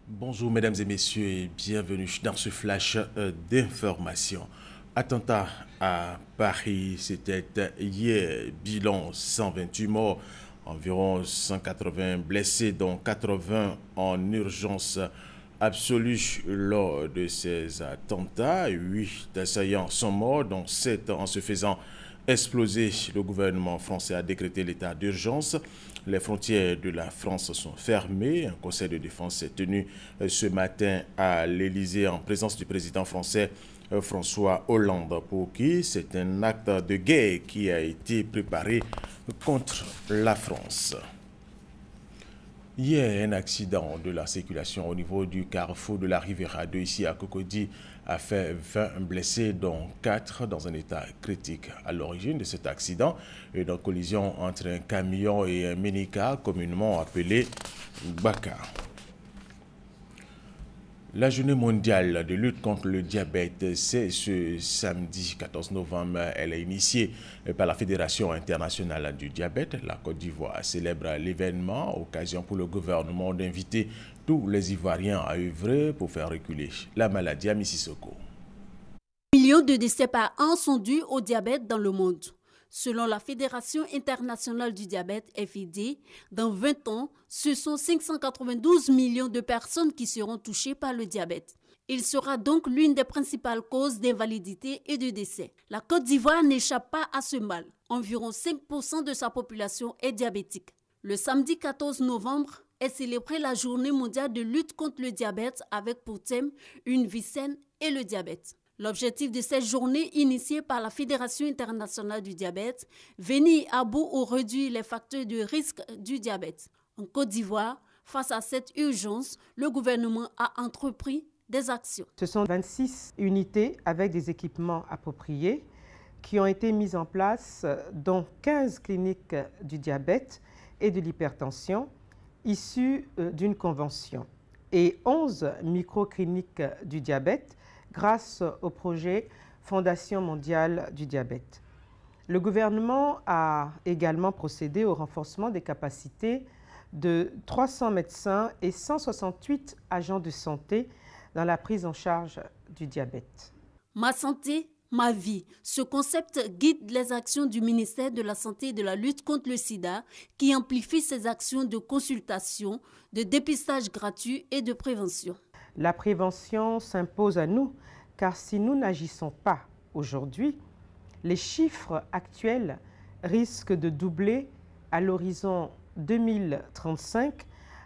Bonjour mesdames et messieurs et bienvenue dans ce flash d'information. Attentat à Paris, c'était hier, bilan 128 morts, environ 180 blessés, dont 80 en urgence absolue lors de ces attentats. 8 assaillants sont morts, dont 7 en se faisant exploser. Le gouvernement français a décrété l'état d'urgence. Les frontières de la France sont fermées. Un conseil de défense s'est tenu ce matin à l'Élysée en présence du président français François Hollande, pour qui c'est un acte de guerre qui a été préparé contre la France. Hier, un accident de la circulation au niveau du carrefour de la Riviera 2 ici à Cocody a fait 20 blessés, dont 4 dans un état critique. À l'origine de cet accident, une collision entre un camion et un minicar communément appelé Baka. La journée mondiale de lutte contre le diabète, c'est ce samedi 14 novembre. Elle est initiée par la Fédération internationale du diabète. La Côte d'Ivoire célèbre l'événement, occasion pour le gouvernement d'inviter tous les Ivoiriens à œuvrer pour faire reculer la maladie à Mississoko. Millions de décès par an sont dus au diabète dans le monde. Selon la Fédération internationale du diabète, FID, dans 20 ans, ce sont 592 millions de personnes qui seront touchées par le diabète. Il sera donc l'une des principales causes d'invalidité et de décès. La Côte d'Ivoire n'échappe pas à ce mal. Environ 5% de sa population est diabétique. Le samedi 14 novembre est célébrée la journée mondiale de lutte contre le diabète avec pour thème « Une vie saine et le diabète ». L'objectif de cette journée, initiée par la Fédération internationale du diabète, venir à bout ou réduire les facteurs de risque du diabète. En Côte d'Ivoire, face à cette urgence, le gouvernement a entrepris des actions. Ce sont 26 unités avec des équipements appropriés qui ont été mises en place dans 15 cliniques du diabète et de l'hypertension issues d'une convention et 11 microcliniques du diabète grâce au projet Fondation mondiale du diabète. Le gouvernement a également procédé au renforcement des capacités de 300 médecins et 168 agents de santé dans la prise en charge du diabète. Ma santé, ma vie. Ce concept guide les actions du ministère de la Santé et de la lutte contre le sida qui amplifie ses actions de consultation, de dépistage gratuit et de prévention. La prévention s'impose à nous, car si nous n'agissons pas aujourd'hui, les chiffres actuels risquent de doubler à l'horizon 2035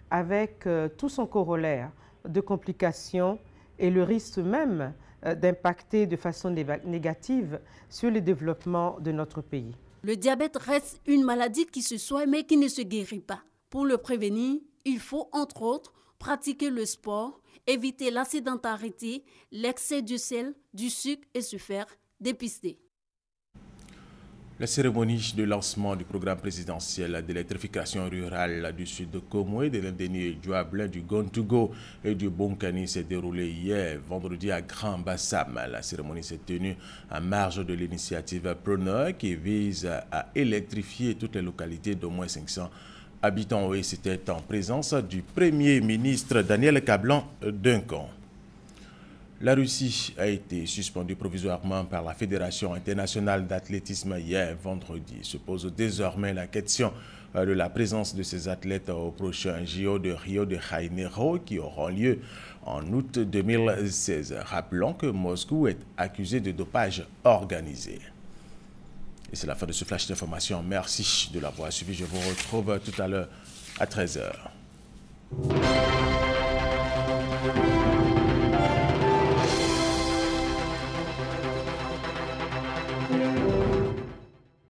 avec tout son corollaire de complications et le risque même d'impacter de façon négative sur le développement de notre pays. Le diabète reste une maladie qui se soigne mais qui ne se guérit pas. Pour le prévenir, il faut entre autres pratiquer le sport, éviter la sédentarité, l'excès de sel, du sucre et se faire dépister. La cérémonie de lancement du programme présidentiel d'électrification rurale du sud de Komoué, de l'Indéni Djouablin, du Gontugo et du Bonkani s'est déroulée hier, vendredi à Grand Bassam. La cérémonie s'est tenue en marge de l'initiative Preneur qui vise à électrifier toutes les localités d'au moins 500 habitants. Et c'était en présence du Premier ministre Daniel Kablan Duncan. La Russie a été suspendue provisoirement par la Fédération internationale d'athlétisme hier vendredi. Se pose désormais la question de la présence de ces athlètes au prochain JO de Rio de Janeiro qui auront lieu en août 2016. Rappelons que Moscou est accusé de dopage organisé. Et c'est la fin de ce flash d'information. Merci de l'avoir suivi. Je vous retrouve tout à l'heure à 13h.